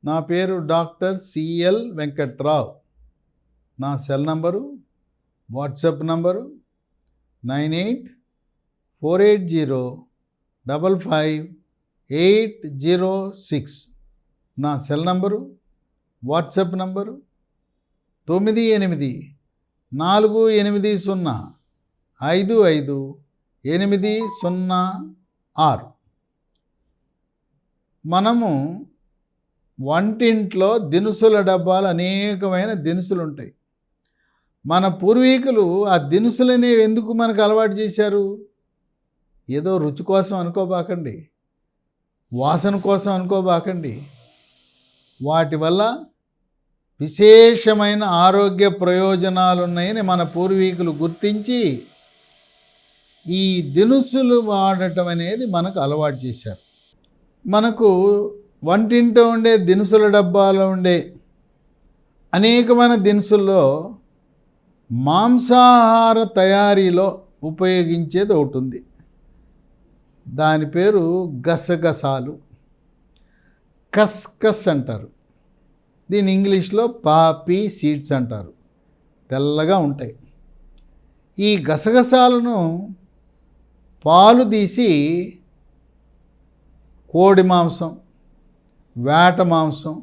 నా పేరు doctor CL Venkatrao. నా సెల్ నంబరు, వాట్సాప్ నంబరు 9848055806. నా సెల్ నంబరు, వాట్సాప్ నంబరు 9848405806. మనము వంటింట్లో దినుసుల డబ్బాలు అనేకమైన దినుసులు ఉంటాయి. మన పూర్వీకులు ఆ దినుసులనేవి ఎందుకు మనకు అలవాటు చేశారు? ఏదో రుచి కోసం అనుకోబాకండి, వాసన కోసం అనుకోబాకండి. వాటి వల్ల విశేషమైన ఆరోగ్య ప్రయోజనాలు ఉన్నాయని మన పూర్వీకులు గుర్తించి ఈ దినుసులు వాడటం అనేది మనకు అలవాటు చేశారు. మనకు వంటింట్లో ఉండే దినుసుల డబ్బాలో ఉండే అనేకమైన దినుసుల్లో మాంసాహార తయారీలో ఉపయోగించేది ఒకటి ఉంది. దాని పేరు గసగసాలు, కస్కస్ అంటారు. దీని ఇంగ్లీష్లో పాపీ సీడ్స్ అంటారు. తెల్లగా ఉంటాయి. ఈ గసగసాలను పాలు తీసి కోడి మాంసం, వేట మాంసం,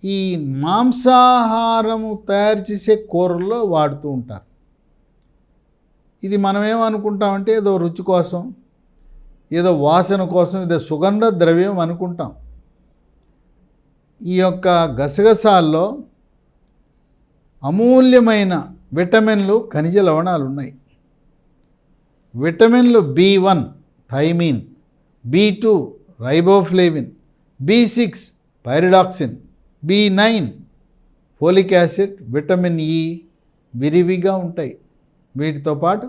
ఈ మాంసాహారము తయారు చేసే కూరల్లో వాడుతూ ఉంటారు. ఇది మనమేమనుకుంటామంటే ఏదో రుచి కోసం, ఏదో వాసన కోసం, ఏదో సుగంధ ద్రవ్యం అనుకుంటాం. ఈ యొక్క గసగసాల్లో అమూల్యమైన విటమిన్లు, ఖనిజ లవణాలు ఉన్నాయి. విటమిన్లు B1 thiamine, B2 riboflavin, B6 pyridoxine, B9 folic acid, vitamin E విరివిగా ఉంటాయి. వీటితో పాటు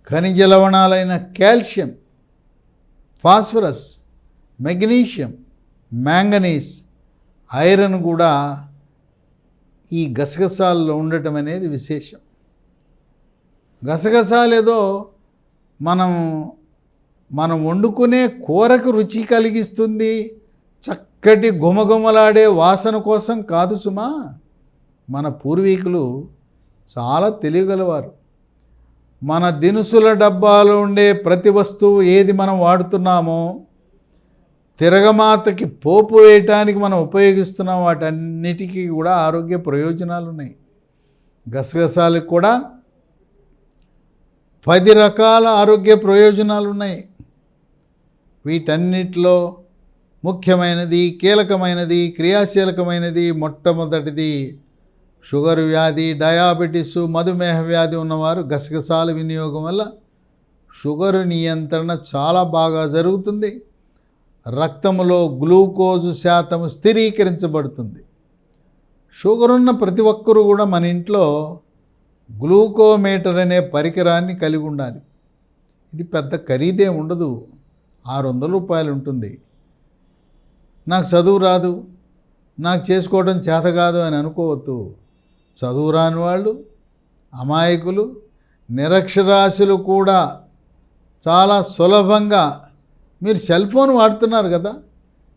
ఖనిజ లవణాలైన calcium, phosphorus, magnesium, manganese, iron కూడా ఈ గసగసాల్లో ఉండటం అనేది విశేషం. గసగసాలు ఏదో మనం వండుకునే కూరకు రుచి కలిగిస్తుంది, చక్కటి గుమగుమలాడే వాసన కోసం కాదు సుమా. మన పూర్వీకులు చాలా తెలియగలవారు. మన దినుసుల డబ్బాలో ఉండే ప్రతి వస్తువు ఏది మనం వాడుతున్నామో, తిరగమాతకి పోపు వేయటానికి మనం ఉపయోగిస్తున్నాం, వాటన్నిటికీ కూడా ఆరోగ్య ప్రయోజనాలు ఉన్నాయి. గసగసాలకు కూడా 10 రకాల ఆరోగ్య ప్రయోజనాలు ఉన్నాయి. వీటన్నిటిలో ముఖ్యమైనది, కీలకమైనది, క్రియాశీలకమైనది మొట్టమొదటిది షుగర్ వ్యాధి, డయాబెటీసు, మధుమేహ వ్యాధి ఉన్నవారు గసగసాల వినియోగం వల్ల షుగరు నియంత్రణ చాలా బాగా జరుగుతుంది. రక్తంలో గ్లూకోజు శాతం స్థిరీకరించబడుతుంది. షుగర్ ఉన్న ప్రతి ఒక్కరూ కూడా మన ఇంట్లో గ్లూకోమీటర్ అనే పరికరాన్ని కలిగి ఉండాలి. ఇది పెద్ద ఖరీదే ఉండదు, 600 రూపాయలు ఉంటుంది. నాకు చదువు రాదు, నాకు చేసుకోవడం చేత కాదు అని అనుకోవద్దు. చదువు రాని వాళ్ళు, అమాయకులు, నిరక్షరాస్యులు కూడా చాలా సులభంగా, మీరు సెల్ ఫోన్ వాడుతున్నారు కదా,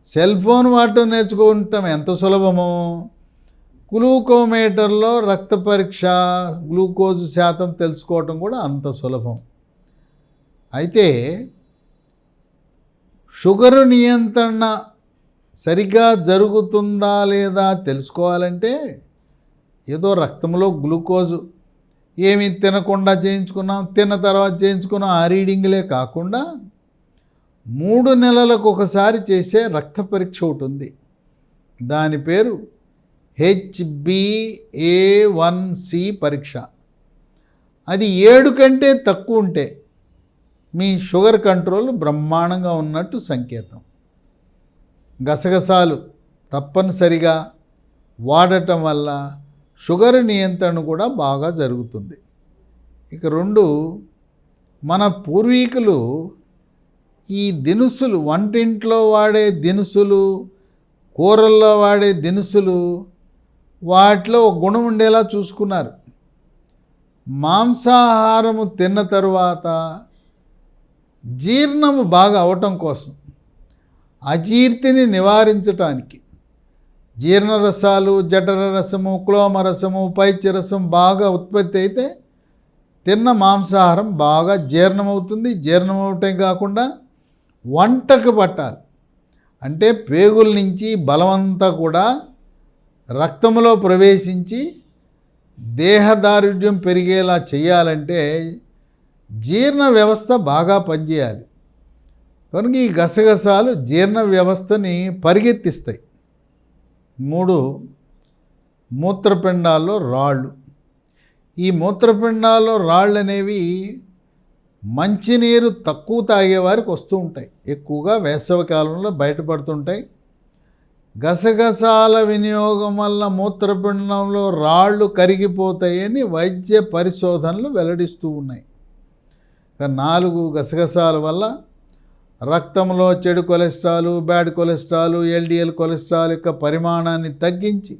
సెల్ ఫోన్ వాడటం నేర్చుకుంటాం ఎంత సులభమో, గ్లూకోమీటర్లో రక్త పరీక్ష, గ్లూకోజ్ శాతం తెలుసుకోవటం కూడా అంత సులభం. అయితే షుగరు నియంత్రణ సరిగ్గా జరుగుతుందా లేదా తెలుసుకోవాలంటే ఏదో రక్తంలో గ్లూకోజు ఏమీ తినకుండా చేయించుకున్నాం, తిన్న తర్వాత చేయించుకున్నాం, ఆ రీడింగ్లే కాకుండా 3 నెలలకు ఒకసారి చేసే రక్త పరీక్ష ఒకటి ఉంది. దాని పేరు HbA1c పరీక్ష. అది 7 కంటే తక్కువ ఉంటే మీ షుగర్ కంట్రోల్ బ్రహ్మాండంగా ఉన్నట్టు సంకేతం. గసగసాలు తప్పనిసరిగా వాడటం వల్ల షుగర్ నియంత్రణ కూడా బాగా జరుగుతుంది. ఇక 2, మన పూర్వీకులు ఈ దినుసులు, వంటింట్లో వాడే దినుసులు, కూరల్లో వాడే దినుసులు, వాటిలో ఒక గుణం ఉండేలా చూసుకున్నారు. మాంసాహారము తిన్న తరువాత జీర్ణము బాగా అవటం కోసం, అజీర్తిని నివారించటానికి జీర్ణరసాలు, జఠర రసము, క్లోమరసము, పైత్యరసం బాగా ఉత్పత్తి అయితే తిన్న మాంసాహారం బాగా జీర్ణమవుతుంది. జీర్ణమవటం కాకుండా వంటకు పట్టాలి. అంటే పేగుల నుంచి బలమంతా కూడా రక్తంలో ప్రవేశించి దేహదారుఢ్యం పెరిగేలా చేయాలంటే జీర్ణ వ్యవస్థ బాగా పనిచేయాలి. కనుక ఈ గసగసాలు జీర్ణ వ్యవస్థని పరిగెత్తిస్తాయి. 3, మూత్రపిండాల్లో రాళ్ళు. ఈ మూత్రపిండాల్లో రాళ్ళు అనేవి మంచినీరు తక్కువ తాగేవారికి వస్తూ ఉంటాయి. ఎక్కువగా వేసవికాలంలో బయటపడుతుంటాయి. గసగసాల వినియోగం వల్ల మూత్రపిండంలో రాళ్ళు కరిగిపోతాయని వైద్య పరిశోధనలు వెల్లడిస్తూ ఉన్నాయి. 4 గసగసాల వల్ల రక్తంలో చెడు cholesterol, bad cholesterol, LDL cholesterol యొక్క పరిమాణాన్ని తగ్గించి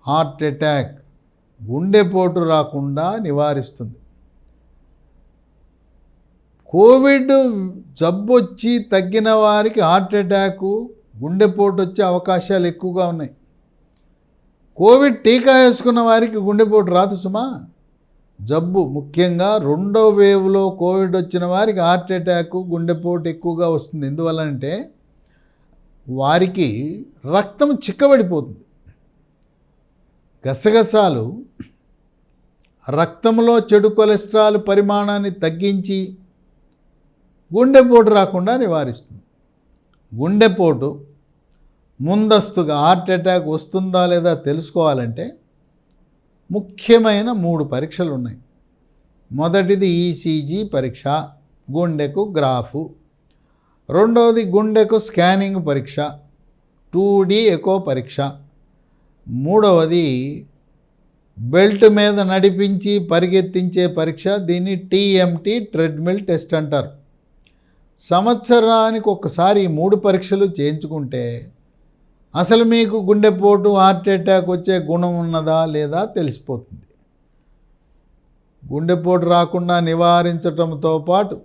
హార్ట్ అటాక్, గుండెపోటు రాకుండా నివారిస్తుంది. కోవిడ్ జబ్బు వచ్చి తగ్గిన వారికి హార్ట్ అటాకు, గుండెపోటు వచ్చే అవకాశాలు ఎక్కువగా ఉన్నాయి. కోవిడ్ టీకా వేసుకున్న వారికి గుండెపోటు రాదు సుమా. జబ్బు ముఖ్యంగా 2వ వేవ్లో కోవిడ్ వచ్చిన వారికి హార్ట్ అటాకు, గుండెపోటు ఎక్కువగా వస్తుంది. ఎందువల్లంటే వారికి రక్తం చిక్కబడిపోతుంది. గసగసాలు రక్తంలో చెడు కొలెస్ట్రాల్ పరిమాణాన్ని తగ్గించి గుండెపోటు రాకుండా నివారిస్తుంది. గుండెపోటు ముందస్తుగా హార్ట్ అటాక్ వస్తుందా లేదా తెలుసుకోవాలంటే ముఖ్యమైన 3 పరీక్షలు ఉన్నాయి. మొదటిది ఈసీజీ పరీక్ష, గుండెకు గ్రాఫు. రెండవది గుండెకు స్కానింగ్ పరీక్ష, 2D ఎకో పరీక్ష. మూడవది బెల్ట్ మీద నడిపించి పరిగెత్తించే పరీక్ష. దీన్ని TMT ట్రెడ్మిల్ టెస్ట్ అంటారు. సంవత్సరానికి ఒకసారి ఈ 3 పరీక్షలు చేయించుకుంటే అసలు మీకు గుండెపోటు, హార్ట్ అటాక్ వచ్చే గుణం ఉన్నదా లేదా తెలిసిపోతుంది. గుండెపోటు రాకుండా నివారించడంతో పాటు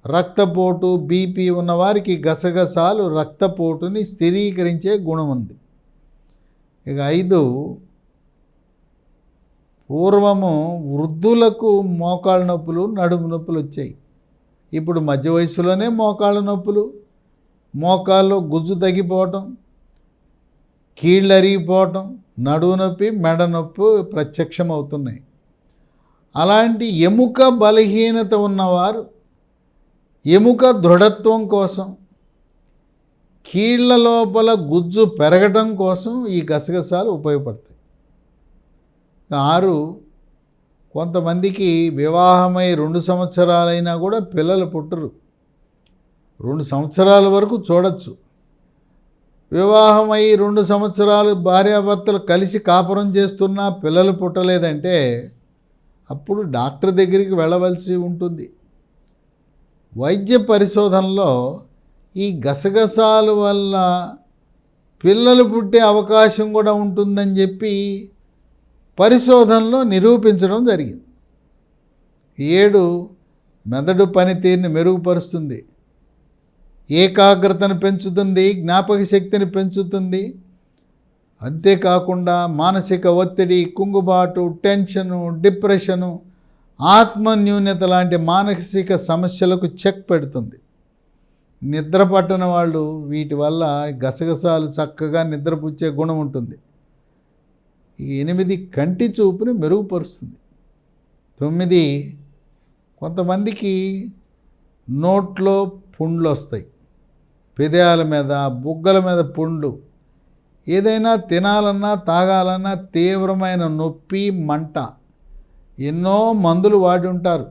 రక్తపోటు, బీపీ ఉన్నవారికి గసగసాలు రక్తపోటుని స్థిరీకరించే గుణం ఉంది. ఇక 5, పూర్వము వృద్ధులకు మోకాళ్ళ నొప్పులు, నడుము నొప్పులు వచ్చాయి. ఇప్పుడు మధ్య వయసులోనే మోకాళ్ళ నొప్పులు, మోకాల్లో గుజ్జు తగ్గిపోవటం, కీళ్ళు అరిగిపోవటం, నడుము నొప్పి, మెడ నొప్పి ప్రత్యక్షమవుతున్నాయి. అలాంటి ఎముక బలహీనత ఉన్నవారు ఎముక దృఢత్వం కోసం, కీళ్ళ లోపల గుజ్జు పెరగటం కోసం ఈ గసగసాలు ఉపయోగపడతాయి. 6, కొంతమందికి వివాహమై 2 సంవత్సరాలైనా కూడా పిల్లలు పుట్టరు. 2 సంవత్సరాల వరకు చూడొచ్చు. వివాహమై 2 సంవత్సరాలు భార్యాభర్తలు కలిసి కాపురం చేస్తున్నా పిల్లలు పుట్టలేదంటే అప్పుడు డాక్టర్ దగ్గరికి వెళ్ళవలసి ఉంటుంది. వైద్య పరిశోధనలో ఈ గసగసాల వల్ల పిల్లలు పుట్టే అవకాశం కూడా ఉంటుందని చెప్పి పరిశోధనలో నిరూపించడం జరిగింది. 7, మెదడు పనితీరుని మెరుగుపరుస్తుంది, ఏకాగ్రతను పెంచుతుంది, జ్ఞాపక శక్తిని పెంచుతుంది. అంతేకాకుండా మానసిక ఒత్తిడి, కుంగుబాటు, టెన్షను, డిప్రెషను, ఆత్మన్యూన్యత లాంటి మానసిక సమస్యలకు చెక్ పెడుతుంది. నిద్ర పట్టని వాళ్ళు వీటి వల్ల గసగసాలు చక్కగా నిద్రపుచ్చే గుణం ఉంటుంది. 8, కంటి చూపుని మెరుగుపరుస్తుంది. 9, కొంతమందికి నోట్లో పుండ్లు వస్తాయి, పెదాల మీద, బుగ్గల మీద పుండ్లు. ఏదైనా తినాలన్నా తాగాలన్నా తీవ్రమైన నొప్పి, మంట. ఎన్నో మందులు వాడి ఉంటారు,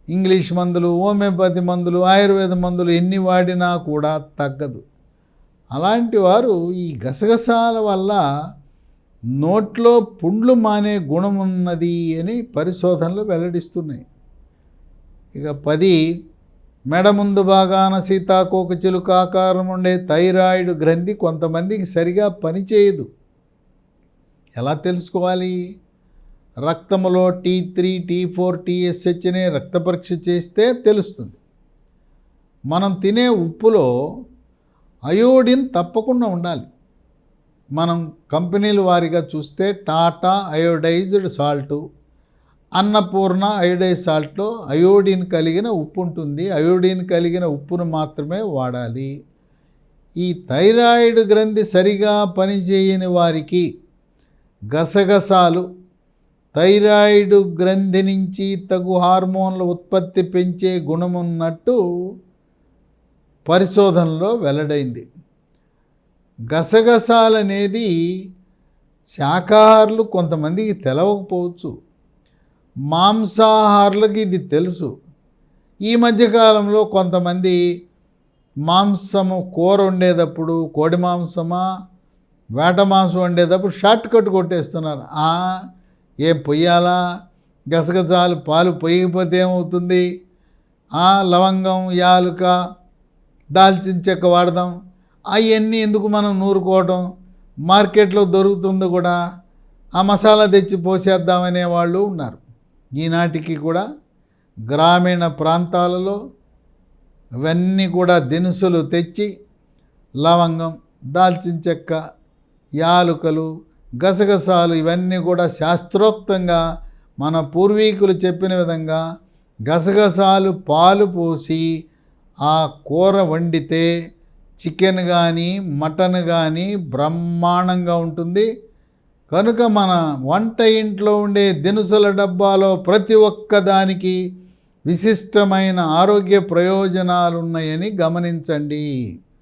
ఇంగ్లీష్ మందులు, హోమియోపతి మందులు, ఆయుర్వేద మందులు ఎన్ని వాడినా కూడా తగ్గదు. అలాంటి వారు ఈ గసగసాల వల్ల నోట్లో పుండ్లు మానే గుణం ఉన్నది అని పరిశోధనలు వెల్లడిస్తున్నాయి. ఇక 10, మెడ ముందు భాగాన సీతాకోక చిలుక ఆకారం ఉండే థైరాయిడ్ గ్రంథి కొంతమందికి సరిగా పనిచేయదు. ఎలా తెలుసుకోవాలి? రక్తంలో T3, T4, TSH అనే రక్త పరీక్ష చేస్తే తెలుస్తుంది. మనం తినే ఉప్పులో అయోడిన్ తప్పకుండా ఉండాలి. మనం కంపెనీల వారీగా చూస్తే Tata iodized salt, Annapurna iodized సాల్ట్లో అయోడిన్ కలిగిన ఉప్పు ఉంటుంది. అయోడిన్ కలిగిన ఉప్పును మాత్రమే వాడాలి. ఈ థైరాయిడ్ గ్రంథి సరిగా పనిచేయని వారికి గసగసాలు థైరాయిడ్ గ్రంథి నుంచి తగు హార్మోన్ల ఉత్పత్తి పెంచే గుణమున్నట్టు పరిశోధనలో వెల్లడైంది. గసగసాలనేది శాకాహారులు కొంతమందికి తెలవకపోవచ్చు, మాంసాహారులకు ఇది తెలుసు. ఈ మధ్యకాలంలో కొంతమంది మాంసము కూర వండేటప్పుడు, కోడి మాంసమా వేట మాంసం వండేటప్పుడు షార్ట్ కట్ కొట్టేస్తున్నారు. ఏం పొయ్యాలా, గసగసాలు పాలు పొయ్యకపోతే ఏమవుతుంది, లవంగం, యాలుక, దాల్చిన చెక్క వాడదాం, అవన్నీ ఎందుకు మనం నూరుకోవడం, మార్కెట్లో దొరుకుతుంది కూడా, ఆ మసాలా తెచ్చి పోసేద్దామనే వాళ్ళు ఉన్నారు. ఈనాటికి కూడా గ్రామీణ ప్రాంతాలలో ఇవన్నీ కూడా దినుసులు తెచ్చి లవంగం, దాల్చిన చెక్క, యాలుకలు, గసగసాలు ఇవన్నీ కూడా శాస్త్రోక్తంగా మన పూర్వీకులు చెప్పిన విధంగా గసగసాలు పాలు పోసి ఆ కూర వండితే చికెన్ కానీ మటన్ కానీ బ్రహ్మాండంగా ఉంటుంది. కనుక మన వంట ఇంట్లో ఉండే దినుసుల డబ్బాలో ప్రతి ఒక్క దానికి విశిష్టమైన ఆరోగ్య ప్రయోజనాలు ఉన్నాయని గమనించండి.